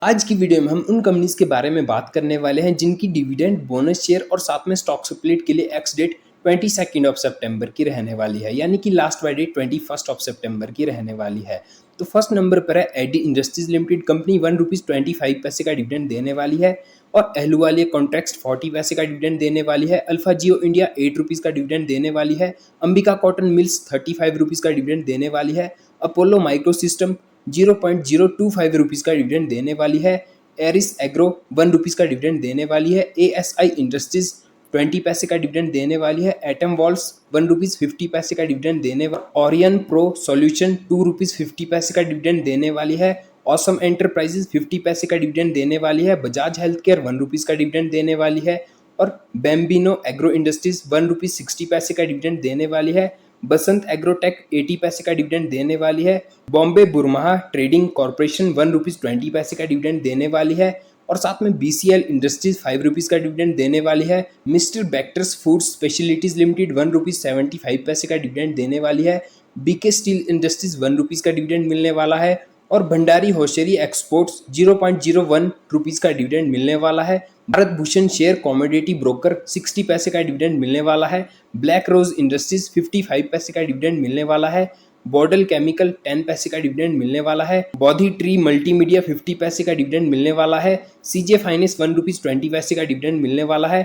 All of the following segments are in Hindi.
आज की वीडियो में हम उन कंपनीज के बारे में बात करने वाले हैं जिनकी डिविडेंड, बोनस शेयर और साथ में स्टॉक स्प्लिट के लिए एक्स डेट 22 ऑफ सितंबर की रहने वाली है, यानी कि लास्ट बाय डेट 21 ऑफ सितंबर की रहने वाली है। तो फर्स्ट नंबर पर है एडी इंडस्ट्रीज लिमिटेड। कंपनी ₹1.25 का डिविडेंड देने वाली है और अहलुवालिया कॉन्ट्रैक्ट्स 40 पैसे का डिविडेंड देने वाली है। अल्फा जियो इंडिया ₹8 का डिविडेंड देने वाली है। अंबिका कॉटन मिल्स ₹35 का डिविडेंड देने वाली है। अपोलो माइक्रो सिस्टम ₹0.025 का डिविडेंड देने वाली है। एरिस एग्रो ₹1 का डिविडेंड देने वाली है। एएसआई इंडस्ट्रीज 20 पैसे का डिविडेंड देने वाली है। एटम वॉल्स ₹1.50 का डिविडेंड देने वाली। ओरियन प्रो सॉल्यूशन ₹2.50 का डिविडेंड देने वाली है। ऑसम एंटरप्राइजेज 50 पैसे का डिविडेंड देने वाली है। बजाज हेल्थ केयर ₹1 का डिविडेंड देने वाली है और बैम्बिनो एग्रो इंडस्ट्रीज ₹1.60 का डिविडेंड देने वाली है। बसंत एग्रोटेक 80 पैसे का डिविडेंड देने वाली है। बॉम्बे बुरमाहा ट्रेडिंग कॉर्पोरेशन ₹1.20 का डिविडेंड देने वाली है और साथ में बीसीएल इंडस्ट्रीज ₹5 का डिविडेंड देने वाली है। मिस्टर बैक्टर्स फूड स्पेशलिटीज लिमिटेड ₹1.75 का डिविडेंड देने वाली है। बीके स्टील इंडस्ट्रीज ₹1 का डिविडेंड मिलने वाला है और भंडारी होशरी एक्सपोर्ट्स ₹0.01 का डिविडेंड मिलने वाला है। Bharat Bhushan share commodity broker 60 पैसे का डिविडेंड मिलने वाला है। ब्लैक रोज इंडस्ट्रीज 55 पैसे का डिविडेंड मिलने वाला है। बॉडल केमिकल 10 पैसे का डिविडेंड मिलने वाला है। बॉधी ट्री मल्टीमीडिया 50 पैसे का डिविडेंड मिलने वाला है। सीजे फाइनेंस ₹1.20 का डिविडेंड मिलने वाला है।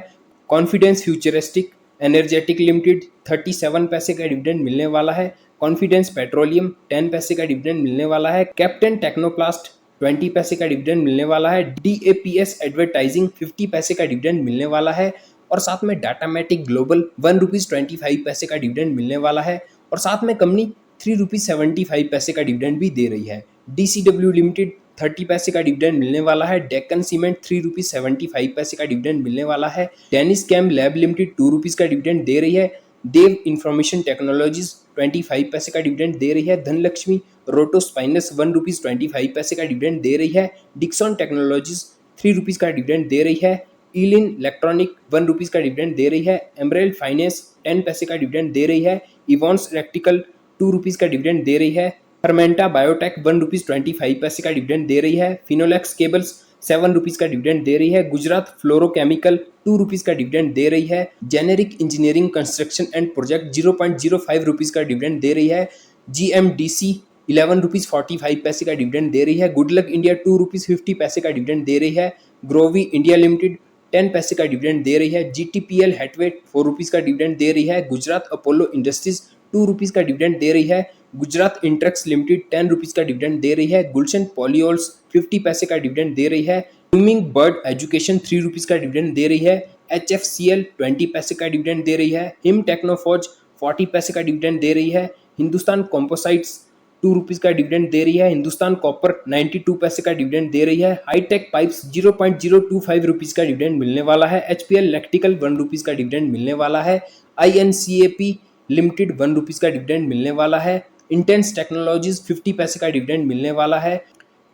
कॉन्फिडेंस फ्यूचरिस्टिक एनर्जेटिक लिमिटेड 37 पैसे का डिविडेंड मिलने वाला है। कॉन्फिडेंस पेट्रोलियम 10 पैसे का डिविडेंड मिलने वाला है। कैप्टन टेक्नोप्लास्ट 20 पैसे का डिविडेंड मिलने वाला है। डीएपीएस एडवर्टाइजिंग 50 पैसे का डिविडेंड मिलने वाला है और साथ में डाटामेटिक ग्लोबल ₹1.25 का डिविडेंड मिलने वाला है और साथ में कंपनी ₹3.75 का डिविडेंड भी दे रही है। डीसीडब्ल्यू लिमिटेड 30 पैसे का डिविडेंड मिलने वाला है। डेक्कन सीमेंट ₹3.75 का डिविडेंड मिलने वाला है। डेनिस कैम लैब लिमिटेड ₹2 का डिविडेंड दे रही है। देव इंफॉर्मेशन टेक्नोलॉजीज 25 पैसे का डिविडेंड दे रही है। धनलक्ष्मी रोटोस्पाइनस ₹1.25 का डिविडेंड दे रही है। डिक्सन टेक्नोलॉजीज ₹3 का डिविडेंड दे रही है। ईलिन इलेक्ट्रॉनिक ₹1 का डिविडेंड दे रही है। एमरेल्ड फाइनेंस 10 पैसे का डिविडेंड दे रही है। इवॉन्स इलेक्ट्रिकल ₹2 का डिविडेंड दे रही है। फर्मेंटा बायोटेक ₹1.25 का डिविडेंड दे रही है। फिनोलेक्स केबल्स ₹7 का डिविडेंड दे रही है। गुजरात फ्लोरोकेमिकल ₹2 का डिविडेंड दे रही है। Generic engineering construction and project ₹0.05 का डिविडेंड दे रही है। जीएमडीसी ₹11.45 का डिविडेंड दे रही है। गुडलक इंडिया ₹2.50 का डिविडेंड दे रही है। ग्रोवी इंडिया लिमिटेड 10 पैसे का डिविडेंड दे रही है। जीटीपीएल हैथवे ₹4 का डिविडेंड दे रही है। गुजरात अपोलो इंडस्ट्रीज ₹2 का डिविडेंड दे रही है। गुजरात इंट्रक्स लिमिटेड ₹10 का डिविडेंड दे रही है। गुलशन पॉलियोल्स 50 पैसे का डिविडेंड दे रही है। ब्लूमिंग बर्ड एजुकेशन ₹3 का डिविडेंड दे रही है। एचएफसीएल 20 पैसे का डिविडेंड दे रही है। हिम टेक्नोफॉर्ज 40 पैसे का डिविडेंड दे रही है। हिंदुस्तान कॉम्पोसाइट्स ₹2 का डिविडेंड दे रही है। हिंदुस्तान कॉपर 92 पैसे का डिविडेंड दे रही है। हाईटेक पाइप्स ₹0.025 का डिविडेंड मिलने वाला है। एचपीएल इलेक्ट्रिकल ₹1 का डिविडेंड मिलने वाला है। आईएनसीएपी लिमिटेड ₹1 का डिविडेंड मिलने वाला है। इंटेंस टेक्नोलॉजीज 50 पैसे का डिविडेंड मिलने वाला है।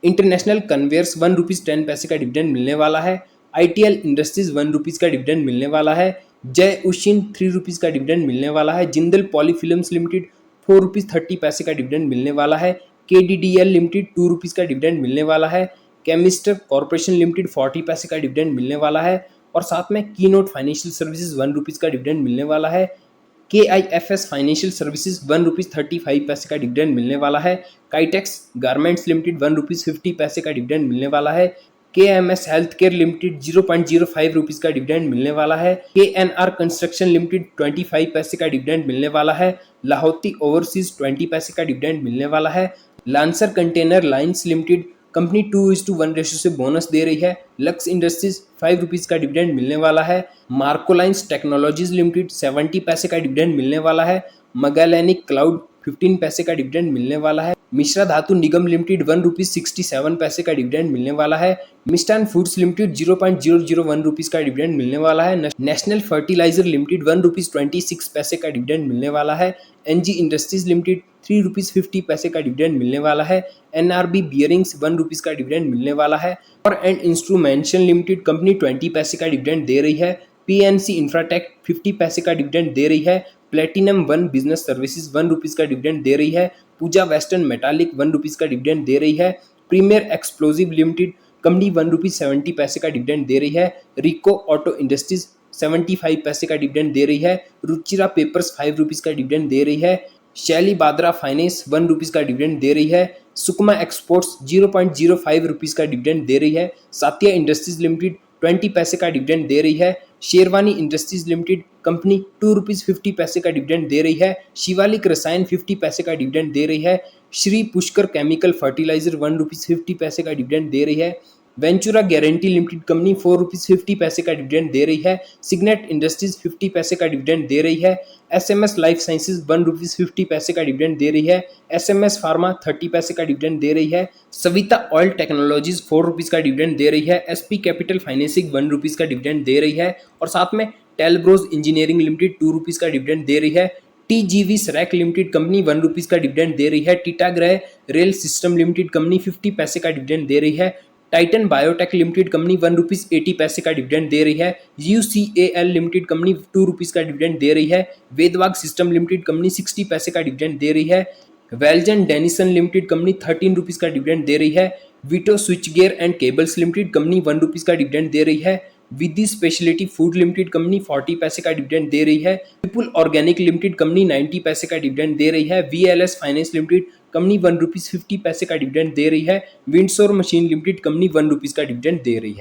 इंटरनेशनल कन्वेयर्स ₹1.10 का डिविडेंड मिलने वाला है। आईटीएल इंडस्ट्रीज ₹1 का डिविडेंड मिलने वाला है। जय उशिन ₹3 का डिविडेंड मिलने वाला है। जिंदल पॉलीफिल्म्स लिमिटेड ₹4.30 का डिविडेंड मिलने वाला है। केडीडीएल लिमिटेड ₹2 का डिविडेंड मिलने वाला है। केमिस्टर कॉर्पोरेशन लिमिटेड 40 पैसे का डिविडेंड मिलने वाला है और साथ में कीनोट फाइनेंशियल सर्विसेज ₹1 का डिविडेंड मिलने वाला है। KIFS फाइनेंशियल सर्विसेज ₹1.35 का डिविडेंड मिलने वाला है। काइटेक्स गारमेंट्स लिमिटेड ₹1.50 का डिविडेंड मिलने वाला है। KMS हेल्थ केयर लिमिटेड ₹0.05 का डिविडेंड मिलने वाला है। KNR कंस्ट्रक्शन लिमिटेड 25 पैसे का डिविडेंड मिलने वाला है। लाहौती ओवरसीज 20 पैसे का डिविडेंड मिलने वाला है। Lancer container lines limited company 2:1 ratio से बोनस दे रही है। लक्स इंडस्ट्रीज ₹5 का डिविडेंड मिलने वाला है। मार्कोलाइंस टेक्नोलॉजीज लिमिटेड 70 पैसे का डिविडेंड मिलने वाला है। मगैलेनिक क्लाउड 15 पैसे का डिविडेंड मिलने वाला है। मिश्रा धातु निगम लिमिटेड ₹1.67 का डिविडेंड मिलने वाला है। मिस्टान फूड्स लिमिटेड ₹0.001 का डिविडेंड मिलने वाला है। नेशनल फर्टिलाइजर लिमिटेड ₹1.26 का डिविडेंड मिलने वाला है। एनजी इंडस्ट्रीज लिमिटेड ₹3.50 का डिविडेंड मिलने वाला है। एनआरबी बियरिंग्स ₹1 का डिविडेंड मिलने वाला है और एंड इंस्ट्रूमेंटेशन लिमिटेड कंपनी 20 पैसे का डिविडेंड दे रही है। पीएनसी इंफ्राटेक 50 पैसे का डिविडेंड दे रही है। प्लेटिनम वन बिजनेस सर्विसेज ₹1 का डिविडेंड दे रही है। पूजा वेस्टर्न मेटालिक ₹1 का डिविडेंड दे रही है। Premier explosive limited company 1 rupees 70 पैसे का डिविडेंड दे रही है। रिको ऑटो इंडस्ट्रीज 75 पैसे का डिविडेंड दे रही है। रुचिरा पेपर्स 5 रुपीज़ का डिविडेंड दे रही है। शैली बाद्रा फाइनेंस 1 रुपीज़ का डिविडेंड दे रही है। सुकमा एक्सपोर्ट्स 0.05 रुपीज़ का डिविडेंड दे रही है। सातिया इंडस्ट्रीज लिमिटेड 20 पैसे का डिविडेंड दे रही है। Sherwani industries limited company 2 rupees 50 पैसे का डिविडेंड दे रही है। शिवालिक रसायन 50 पैसे का डिविडेंड दे रही है। Shri Pushkar chemical fertiliser 1 rupees 50 पैसे का डिविडेंड दे रही है। Ventura guarantee limited company 4 rupees 50 पैसे का डिविडेंड दे रही है। सिग्नेट इंडस्ट्रीज 50 पैसे का डिविडेंड दे रही है। एसएमएस लाइफ साइंसेज 1 रुपीज़ 50 पैसे का डिविडेंड दे रही है। एसएमएस फार्मा 30 पैसे का डिविडेंड दे रही है। सविता ऑयल टेक्नोलॉजीज 4 रुपीज़ का डिविडेंड दे रही है। एसपी कैपिटल फाइनेंसिंग 1 रुपीज़ का डिविडेंड दे रही है और साथ में टेलब्रोज इंजीनियरिंग लिमिटेड 2 रुपीज़ का डिविडेंड दे रही है। टीजीवी सरेक लिमिटेड कंपनी 1 रुपीज़ का डिविडेंड दे रही है। टिटाग्रह रेल सिस्टम लिमिटेड कंपनी 50 पैसे का डिविडेंड दे रही है। Titan biotech limited company 1 rupees 80 पैसे का डिविडेंड दे रही है। यूसीएल लिमिटेड कंपनी 2 रुपीज़ का डिविडेंड दे रही है। वेदवाग सिस्टम लिमिटेड कंपनी 60 पैसे का डिविडेंड दे रही है। Veljan Denison limited company 13 rupees का डिविडेंड दे रही है। Vito switch gear and cables limited company 1 rupees का डिविडेंड दे रही है। Vidhi speciality food limited company 40 पैसे का डिविडेंड दे रही है। विपुल ऑर्गेनिक लिमिटेड कंपनी 90 पैसे का डिविडेंड दे रही है। VLS finance limited company 1 rupees 50 पैसे का डिविडेंड दे रही है। Windsor machine limited company 1 rupees का डिविडेंड दे रही है।